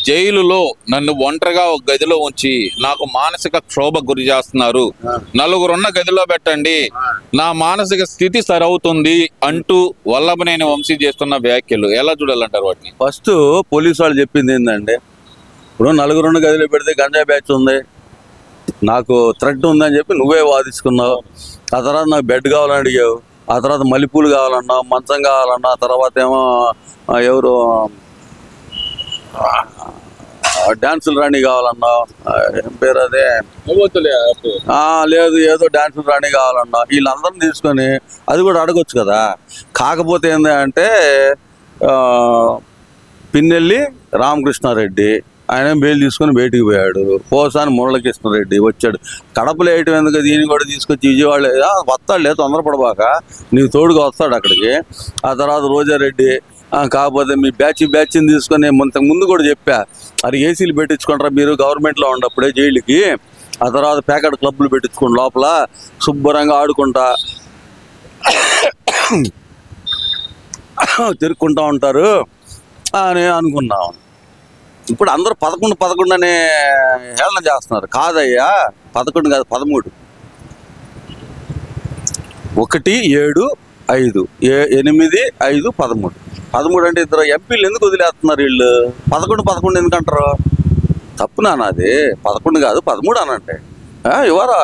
జైలులో నన్ను ఒంటరిగా ఒక గదిలో ఉంచి నాకు మానసిక క్షోభ గురి చేస్తున్నారు, నలుగురున్న గదిలో పెట్టండి, నా మానసిక స్థితి సరవుతుంది అంటూ వల్లభనేని వంశీ చేస్తున్న వ్యాఖ్యలు ఎలా చూడాలంటారు వాటిని? ఫస్ట్ పోలీసు వాళ్ళు చెప్పింది ఏంటంటే, ఇప్పుడు నలుగురున్న గదిలో పెడితే గంజాయి బ్యాచ్ ఉంది, నాకు థ్రెట్ ఉందని చెప్పి నువ్వే వాదించుకున్నావు. ఆ తర్వాత నాకు బెడ్ కావాలని అడిగావు, ఆ తర్వాత మల్లెపూలు కావాలన్నావు, మంచం కావాలన్నా, ఆ తర్వాత ఏమో ఎవరు డాన్సులు రాణి కావాలన్నావు, ఏం పేరు అదే, లేదు ఏదో డాన్సులు రాణి కావాలన్నా. వీళ్ళందరిని తీసుకొని అది కూడా అడగొచ్చు కదా. కాకపోతే ఏంది అంటే పిన్నెల్లి రామకృష్ణారెడ్డి ఆయన బెయిల్ తీసుకొని బయటికి పోయాడు. పోసాని మురళకృష్ణారెడ్డి వచ్చాడు. కడపలో వేయటం ఎందుకు, దీన్ని కూడా తీసుకొచ్చి విజయవాడ వస్తాడులే, తొందరపడబాక, నీకు తోడుగా వస్తాడు అక్కడికి. ఆ తర్వాత రోజారెడ్డి, కాకపోతే మీ బ్యాచ్ని తీసుకొని ముందు కూడా చెప్పా, అది ఏసీలు పెట్టించుకుంటారా మీరు గవర్నమెంట్లో ఉన్నప్పుడే జైలుకి. ఆ తర్వాత ప్యాకెట్ క్లబ్లు పెట్టించుకోండి, లోపల శుభ్రంగా ఆడుకుంటా తిరుక్కుంటా ఉంటారు అని అనుకున్నాం. ఇప్పుడు అందరూ 11 అనే హేళన చేస్తున్నారు. కాదయ్యా, 11 కాదు, 13. 1, 7, 5, 8, 5, 13. 13 అంటే ఇద్దరు ఎంపీలు ఎందుకు వదిలేస్తున్నారు వీళ్ళు? 11 ఎందుకంటారు? తప్పు నాది. 11 కాదు, 13 అనంటే ఇవారా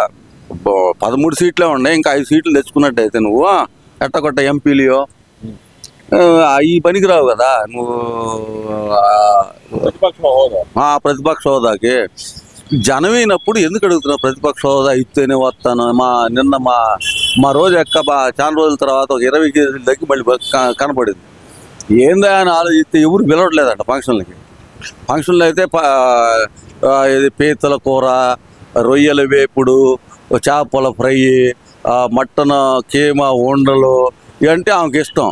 13 సీట్లే ఉన్నాయి, ఇంకా 5 సీట్లు తెచ్చుకున్నట్టయితే నువ్వు ఎట్టకొట్ట ఎంపీలు ఈ పనికి రావు కదా నువ్వు. ప్రతిపక్ష హోదాకి జనమైనప్పుడు ఎందుకు అడుగుతున్నావు? ప్రతిపక్ష హోదా ఇస్తేనే వస్తాను. నిన్న మా రోజు చాలా రోజుల తర్వాత ఒక 20 కేజీలు తగ్గి మళ్ళీ కనపడింది. ఏందా అని ఆలోచిస్తే ఎవరు పిలవట్లేదంట ఫంక్షన్లకి. ఫంక్షన్లో అయితే ఇది పీతల కూర, రొయ్యల వేపుడు, చేపల ఫ్రై, మటన్ కీమా ఉండలు ఇవంటే ఆమెకి ఇష్టం.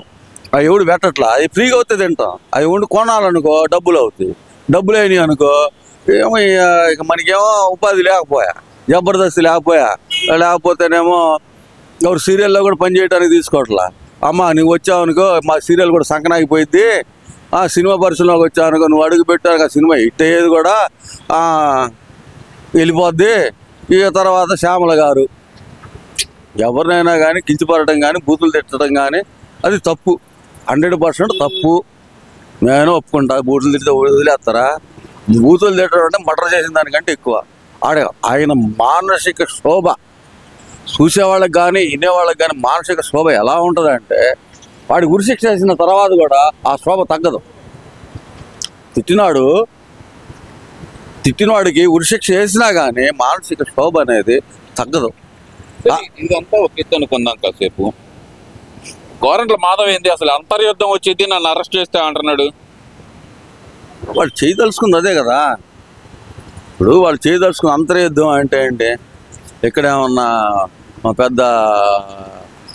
అవి ఎవడు పెట్టట్లా. అవి ఫ్రీగా అవుతుంది తింటాం. అవి వండి కొనాలనుకో డబ్బులు అవుతాయి. డబ్బులు అయినాయి అనుకో ఏమో ఇక మనకేమో ఉపాధి లేకపోయా, జబర్దస్త్ లేకపోతేనేమో ఎవరు సీరియల్లో కూడా పని చేయడానికి తీసుకోవట్లా. అమ్మ నువ్వు వచ్చావు అనుకో మా సీరియల్ కూడా సంకనాగిపోయిద్ది, సినిమా పరిశ్రమలోకి వచ్చావు అనుకో నువ్వు అడుగు పెట్టారు సినిమా హిట్ అయ్యేది కూడా వెళ్ళిపోద్ది. ఇక తర్వాత శ్యామల గారు ఎవరినైనా కానీ కించిపడటం కానీ బూతులు తిట్టడం కానీ అది తప్పు, 100% తప్పు. నేను ఒప్పుకుంటా. బూతులు తిడితే వదిలేస్తారా? బూతులు తిట్టడం అంటే మర్డర్ చేసిన దానికంటే ఎక్కువ. ఆయన మానసిక శోభ చూసేవాళ్ళకి కానీ వినేవాళ్ళకి కానీ మానసిక శోభ ఎలా ఉంటుందంటే, వాడి ఉరిశిక్ష చేసిన తర్వాత కూడా ఆ శోభ తగ్గదు. తిట్టినవాడికి ఉరిశిక్ష వేసినా కానీ మానసిక శోభ అనేది తగ్గదు. ఇదంతా ఒక ఎత్తు అనుకుందాం కాసేపు. గోరంట్ల మాధవ్ ఏంది అసలు అంతర్యుద్ధం వచ్చింది నన్ను అరెస్ట్ చేస్తే అంటున్నాడు. వాళ్ళు చేయదలుచుకుంది అదే కదా. ఇప్పుడు వాళ్ళు చేయదలుచుకున్న అంతర్యుద్ధం అంటే ఏంటి? ఎక్కడేమన్నా పెద్ద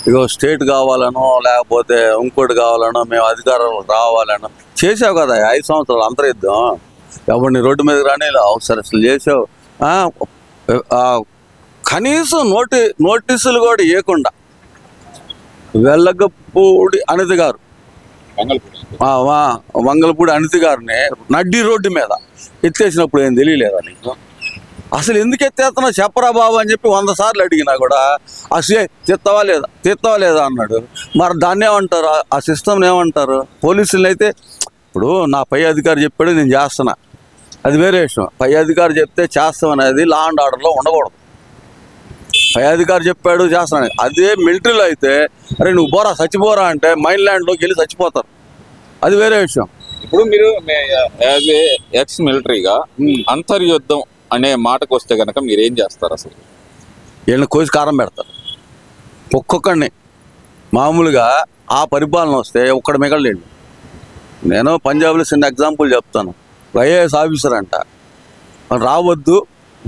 ఇగో స్టేట్ కావాలనో లేకపోతే ఇంకోటి కావాలనో మేము అధికారంలో రావాలనో చేసావు కదా 5 సంవత్సరాలు అంతర్యుద్ధం. ఎవరిని రోడ్డు మీద రాని అవసరం చేసావు. కనీసం నోటీసులు కూడా ఇవ్వకుండా వెల్లగపూడి అనిత గారు, వంగలపూడి అనిత గారిని నడ్డి రోడ్డు మీద ఎత్తేసినప్పుడు ఏం తెలియలేదా నీకు? అసలు ఎందుకు ఎత్తేస్తున్నా చెప్పరా బాబు అని చెప్పి 100 సార్లు అడిగినా కూడా అసలు తీస్తావా లేదా అన్నాడు. మరి దాన్ని ఏమంటారు? ఆ సిస్టమ్ని ఏమంటారు? పోలీసులు అయితే ఇప్పుడు నా పై అధికారి చెప్పాడు నేను చేస్తున్నా, అది వేరే విషయం. పై అధికారి చెప్తే చేస్తాం అనేది లా అండ్ ఆర్డర్లో ఉండకూడదు. పై అధికారి చెప్పాడు చేస్తాను. అదే మిలిటరీలో అయితే అరే నువ్వు పోరా చచ్చిపోరా అంటే మైన్ ల్యాండ్లోకి వెళ్ళి చచ్చిపోతారు, అది వేరే విషయం. ఇప్పుడు మీరు యాజ్ ఏ ఎక్స్ మిలిటరీగా అంతర్యుద్ధం అనే మాటకు వస్తే కనుక మీరు ఏం చేస్తారు? అసలు వీళ్ళని కోసి కారం పెడతారు ఒక్కొక్కడిని. మామూలుగా ఆ పరిపాలన వస్తే ఒక్కడి మిగలలేండి. నేను పంజాబ్లో చిన్న ఎగ్జాంపుల్ చెప్తాను. ఐఏఎస్ ఆఫీసర్ అంట రావద్దు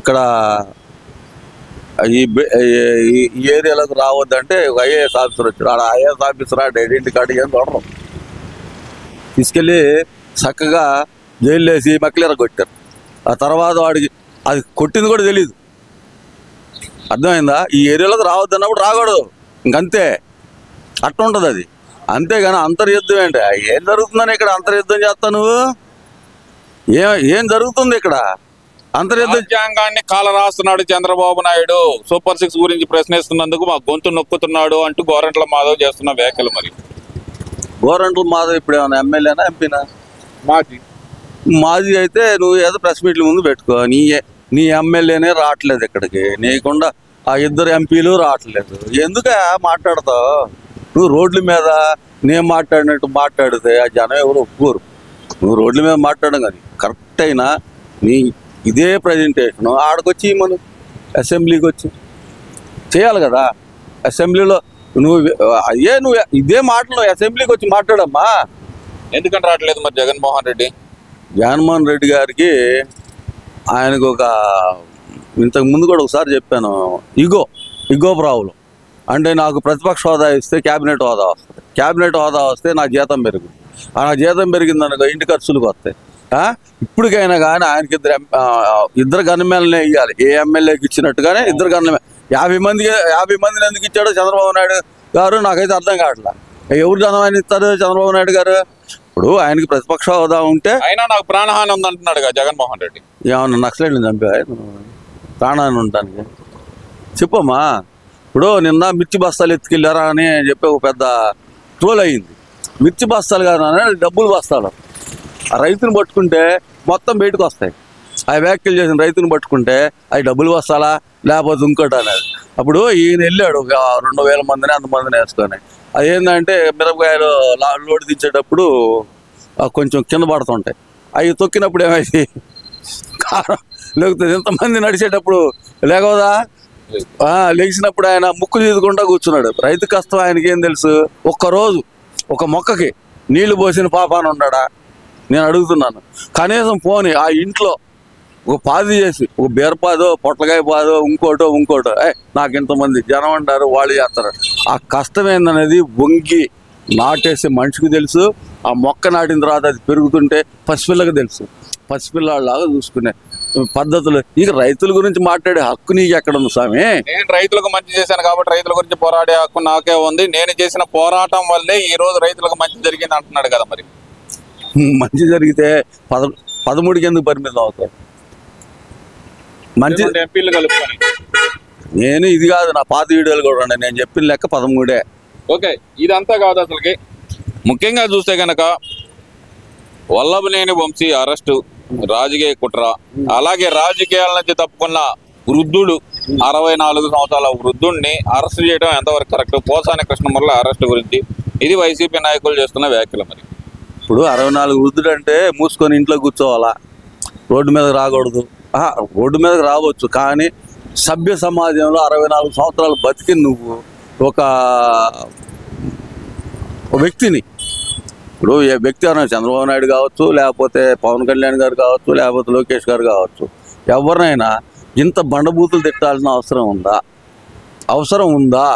ఇక్కడ ఈ ఏరియాలోకి రావద్దు అంటే ఒక ఐఏఎస్ ఆఫీసర్ వచ్చాడు. ఆడ ఐఏఎస్ ఆఫీసర్ ఐడెంటిటీ కార్డు ఏం చూడరు, తీసుకెళ్ళి చక్కగా జైలు వేసి మక్కిలేర కొట్టారు. ఆ తర్వాత వాడికి అది కొట్టింది కూడా తెలీదు. అర్థమైందా? ఈ ఏరియాలోకి రావద్దు అన్నప్పుడు రాకూడదు, ఇంకంతే. అట్లా ఉంటుంది అది. అంతేగాని అంతర్యుద్ధం ఏంటి? ఏం జరుగుతుందని ఇక్కడ అంతర్యుద్ధం చేస్తావు నువ్వు? ఏం జరుగుతుంది ఇక్కడ? రాజ్యాంగాన్ని కాల రాస్తున్నాడు చంద్రబాబు నాయుడు. సూపర్ 6 గురించి ప్రశ్నిస్తున్నందుకు మా గొంతు నొక్కుతున్నాడు అంటూ గోరంట్ల మాధవ్ చేస్తున్న వ్యాఖ్యలు. మరి గోరంట్ల మాధవ్ ఇప్పుడు ఏమైనా ఎమ్మెల్యేనా ఎంపీనా? మాజీ అయితే నువ్వు ఏదో ప్రెస్ మీట్ల ముందు పెట్టుకో. నీ ఎమ్మెల్యేనే రావట్లేదు ఇక్కడికి, నీకుండా ఆ 2 ఎంపీలు రావట్లేదు. ఎందుకు మాట్లాడతావు? నువ్వు రోడ్ల మీద నేను మాట్లాడినట్టు మాట్లాడితే ఆ జనం ఎవరు ఒప్పుకోరు. నువ్వు రోడ్ల మీద మాట్లాడడం కానీ కరెక్ట్ అయినా నీ ఇదే ప్రజెంటేషన్ ఆడకొచ్చి మనం అసెంబ్లీకి వచ్చి చేయాలి కదా. అసెంబ్లీలో నువ్వు ఇదే మాటలు అసెంబ్లీకి వచ్చి మాట్లాడమ్మా. ఎందుకంటే రావట్లేదు మరి జగన్మోహన్ రెడ్డి గారికి ఆయనకు ఒక ఇంతకు ముందు కూడా ఒకసారి చెప్పాను, ఇగో ప్రాబ్లం. అంటే నాకు ప్రతిపక్ష హోదా ఇస్తే క్యాబినెట్ హోదా వస్తుంది, క్యాబినెట్ హోదా వస్తే నా జీతం పెరుగుతుంది, నా జీతం పెరిగిందనుకో ఇంటి ఖర్చులకు వస్తాయి. ఇప్పటికైనా కానీ ఆయనకి ఇద్దరు గన్మెన్లనే ఇవ్వాలి. ఏ ఎమ్మెల్యేకి ఇచ్చినట్టుగానే 2 గన్మెన్. 50 మందిని ఎందుకు ఇచ్చాడో చంద్రబాబు నాయుడు గారు నాకైతే అర్థం కావట్లా. ఎవరు జనం ఆయన ఇస్తారు చంద్రబాబు నాయుడు గారు? ఇప్పుడు ఆయనకి ప్రతిపక్ష హోదా ఉంటే అయినా నాకు ప్రాణహాని ఉందంటున్నాడు జగన్మోహన్ రెడ్డి. ఏమన్నా నక్సలైట్ని చంపా ప్రాణాన్ని ఉండటానికి? చెప్పమ్మా. ఇప్పుడు నిన్న మిర్చి బస్తాలు ఎత్తుకెళ్ళారా అని చెప్పి ఒక పెద్ద ట్రోల్ అయ్యింది. మిర్చి బస్తాలు కాదు, డబ్బులు బస్తాలు. ఆ రైతుని పట్టుకుంటే మొత్తం బయటకు వస్తాయి. ఆ వ్యాఖ్యలు చేసిన రైతుని పట్టుకుంటే అవి డబ్బులు బస్తాలా లేకపోతే ఇంకోటి అనేది. అప్పుడు ఈయన వెళ్ళాడు 2,000 మందిని అంతమందిని వేసుకొని. అది ఏంటంటే మిరపకాయలు లోడ్ దించేటప్పుడు కొంచెం కింద పడుతుంటాయి. అవి తొక్కినప్పుడు ఏమైంది, కారం లేకపోతే ఎంతమంది నడిచేటప్పుడు లేకదా లెగిసినప్పుడు ఆయన ముక్కు తీదుకుంటా కూర్చున్నాడు. రైతు కష్టం ఆయనకి ఏం తెలుసు? ఒక్కరోజు ఒక మొక్కకి నీళ్లు పోసిన పాపాన ఉన్నాడా? నేను అడుగుతున్నాను. కనీసం పోని ఆ ఇంట్లో ఒక పాది చేసి ఒక బీరపాదో పొట్లకాయ పాదో ఇంకోటో నాకు ఇంతమంది జనం అంటారు వాళ్ళు చేస్తారు. ఆ కష్టం ఏందనేది వంగి నాటేసే మనిషికి తెలుసు. ఆ మొక్క నాటిన తర్వాత అది పెరుగుతుంటే పసిపిల్లకి తెలుసు. పసిపిల్లలాగా చూసుకునే పద్ధతులు. ఇక రైతుల గురించి మాట్లాడే హక్కు నీకు ఎక్కడ ఉంది స్వామి? నేను రైతులకు మంచి చేశాను కాబట్టి రైతుల గురించి పోరాడే హక్కు నాకే ఉంది. నేను చేసిన పోరాటం వల్లే ఈ రోజు రైతులకు మంచి జరిగింది అంటున్నాడు కదా. మరి మంచి జరిగితే 13కి ఎందుకు పరిమితం అవుతాయి? మంచి ఎంపీలు కలుపుకొని నేను ఇది కాదు, నా పాత వీడియోలు కూడా ఉన్నాయి. నేను చెప్పిన లెక్క 13. ఓకే, ఇదంతా కాదు అసలుకి. ముఖ్యంగా చూస్తే కనుక వల్లభనేని వంశీ అరెస్టు రాజకీయ కుట్ర. అలాగే రాజకీయాల నుంచి తప్పుకున్న వృద్ధుడు 64 సంవత్సరాల వృద్ధుడిని అరెస్ట్ చేయడం ఎంతవరకు కరెక్ట్? పోసాని కృష్ణమురళి అరెస్ట్ గురించి ఇది వైసీపీ నాయకులు చేస్తున్న వ్యాఖ్యలు. మరి ఇప్పుడు 64 వృద్ధుడు అంటే మూసుకొని ఇంట్లో కూర్చోవాలా? రోడ్డు మీదకి రాకూడదు. రోడ్డు మీదకి రావచ్చు, కానీ సభ్య సమాజంలో 64 సంవత్సరాలు బతికి నువ్వు ఒక వ్యక్తిని, ఇప్పుడు ఏ వ్యక్తి అన్నా చంద్రబాబు నాయుడు కావచ్చు, లేకపోతే పవన్ కళ్యాణ్ గారు కావచ్చు, లేకపోతే లోకేష్ గారు కావచ్చు, ఎవరినైనా ఇంత బండబూతులు తిట్టాల్సిన అవసరం ఉందా?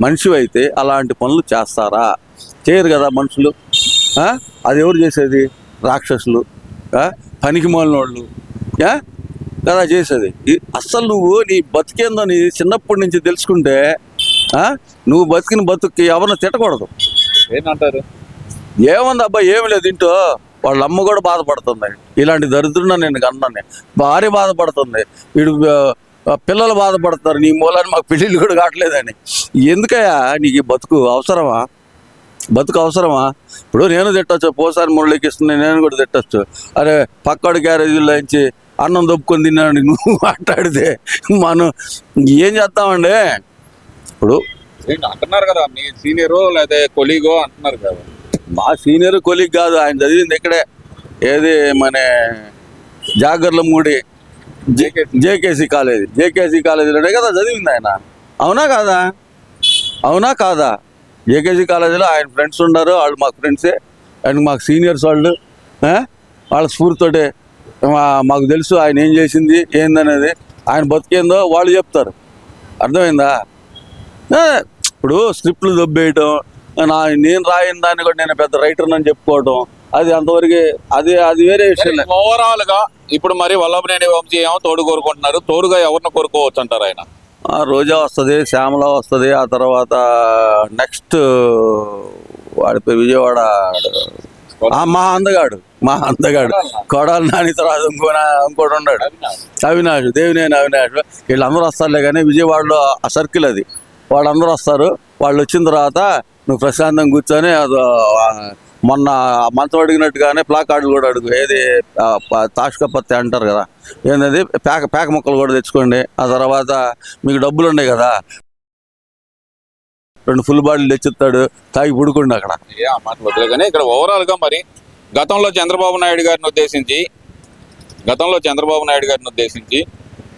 మనిషి అయితే అలాంటి పనులు చేస్తారా? చేయరు కదా మనుషులు. అది ఎవరు చేసేది? రాక్షసులు, పనికి మాలినోళ్ళు కదా చేసేది. అస్సలు నువ్వు నీ బతికేందో నీ చిన్నప్పటి నుంచి తెలుసుకుంటే నువ్వు బతికిన బతుక్కి ఎవరిని తిట్టకూడదు. ఏంటంటారు? ఏముంది అబ్బాయి, ఏమి లేదు. ఇంటో వాళ్ళ అమ్మ కూడా బాధపడుతుంది. ఇలాంటి దరిద్రున్నా నేను కన్నాను. భార్య బాధపడుతుంది, వీడు పిల్లలు బాధపడతారు. నీ మూలాన్ని మాకు పెళ్ళిళ్ళు కూడా కావట్లేదని. ఎందుకయ్యా నీకు ఈ బతుకు అవసరమా? ఇప్పుడు నేను తిట్టచ్చు, పోసారి మురళికి ఇస్తుంది, నేను కూడా తిట్టచ్చు. అరే పక్కడి గ్యారేజీలో నుంచి అన్నం దొప్పుకొని తిన్నాడు నువ్వు మాట్లాడితే మనం ఏం చేస్తామండి? ఇప్పుడు అంటున్నారు కదా మీ సీనియరో లేదా కొలీగో అంటున్నారు కదా. మా సీనియర్ కొలీగ్ కాదు, ఆయన చదివింది ఇక్కడే, ఏది మన జాగర్లమూడి జేకేసీ కాలేజీలోనే కదా చదివింది ఆయన. అవునా కాదా? జేకేసీ కాలేజీలో ఆయన ఫ్రెండ్స్ ఉన్నారు, వాళ్ళు మాకు ఫ్రెండ్సే అండ్ మాకు సీనియర్స్. వాళ్ళు వాళ్ళ స్ఫూర్తితోటే మాకు తెలుసు ఆయన ఏం చేసింది ఏందనేది, ఆయన బతికేందో వాళ్ళు చెప్తారు. అర్థమైందా? ఇప్పుడు స్క్రిప్ట్లు దొబ్బేయటం, నేను రాయిన దాన్ని కూడా నేను పెద్ద రైటర్ అని చెప్పుకోవటం, అది అంతవరకు అది వేరే విషయం. ఓవరాల్ గా ఇప్పుడు మరి వల్లభనేని వంశీ ఏమో తోడు కోరుకుంటున్నారు. తోడుగా ఎవరిని కోరుకోవచ్చు అంటారు? ఆయన రోజా వస్తుంది, శ్యామల వస్తుంది, ఆ తర్వాత నెక్స్ట్ వాడి విజయవాడ మా అందగాడు కొడాలి నాని తర్వాత ఇంకోటి ఉన్నాడు, అవినాష్, దేవినేని అవినాష్. వీళ్ళందరూ వస్తారులే కానీ విజయవాడలో ఆ సర్కిల్ అది, వాళ్ళందరూ వస్తారు. వాళ్ళు వచ్చిన తర్వాత నువ్వు ప్రశాంతంగా కూర్చొని మొన్న మంచం అడిగినట్టుగానే ప్లాకార్డులు కూడా అడుగు, ఏది తాష్కపత్తి అంటారు కదా, ఏంటది పేక ముక్కలు కూడా తెచ్చుకోండి. ఆ తర్వాత మీకు డబ్బులు ఉన్నాయి కదా, 2 ఫుల్ బాటిల్ తెచ్చిస్తాడు, తాగి పుడుకోండి అక్కడ. ఆ మాట వదిలే కానీ ఇక్కడ ఓవరాల్ గా మరి గతంలో చంద్రబాబు నాయుడు గారిని ఉద్దేశించి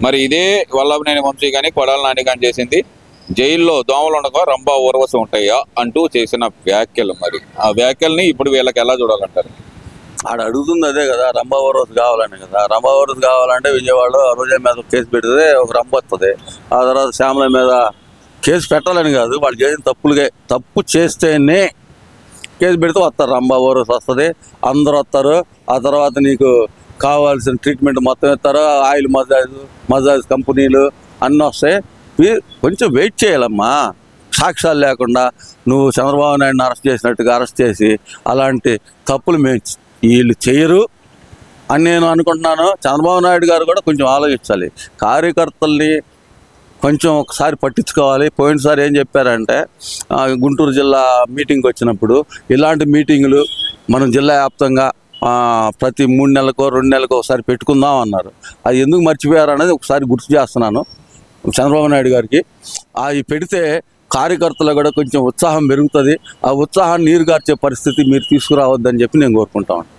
మరి ఇదే వల్లభనేని వంశీ కానీ కొడాలి నాని కానీ చేసింది, జైల్లో దోమలు ఉండగా రంభా ఊర్వశం ఉంటాయా అంటూ చేసిన వ్యాఖ్యలు. మరి ఆ వ్యాఖ్యల్ని ఇప్పుడు వీళ్ళకి ఎలా చూడాలంటారు? ఆడ అడుగుతుంది అదే కదా, రంభావరస్ కావాలని కదా. రంభావరస్ కావాలంటే విజయవాడలో రోజా మీద కేసు పెడితే ఒక రంభ వస్తుంది. ఆ తర్వాత శ్యామల మీద కేసు పెట్టాలని కాదు, వాళ్ళు చేసిన తప్పు చేస్తేనే కేసు పెడితే వస్తారు, రంభావరస్ వస్తుంది, అందరూ వస్తారు. ఆ తర్వాత నీకు కావాల్సిన ట్రీట్మెంట్ మొత్తం ఇస్తారు, ఆయిల్ మసాజ్ కంపెనీలు అన్నీ వస్తాయి. కొంచెం వెయిట్ చేయాలమ్మా. సాక్ష్యాలు లేకుండా నువ్వు చంద్రబాబు నాయుడుని అరెస్ట్ చేసినట్టుగా అరెస్ట్ చేసి అలాంటి తప్పులు వీళ్ళు చేయరు అని నేను అనుకుంటున్నాను. చంద్రబాబు నాయుడు గారు కూడా కొంచెం ఆలోచించాలి, కార్యకర్తల్ని కొంచెం ఒకసారి పట్టించుకోవాలి. పోయినసారి ఏం చెప్పారంటే, గుంటూరు జిల్లా మీటింగ్కి వచ్చినప్పుడు ఇలాంటి మీటింగులు మనం జిల్లా వ్యాప్తంగా ప్రతి 3 నెలలకో 2 నెలలకో ఒకసారి పెట్టుకుందాం అన్నారు. అది ఎందుకు మర్చిపోయారు అనేది ఒకసారి గుర్తు చేస్తున్నాను చంద్రబాబు నాయుడు గారికి. అవి పెడితే కార్యకర్తలు కూడా కొంచెం ఉత్సాహం పెరుగుతుంది. ఆ ఉత్సాహాన్ని నీరుగార్చే పరిస్థితి మీరు తీసుకురావద్దని చెప్పి నేను కోరుకుంటాను.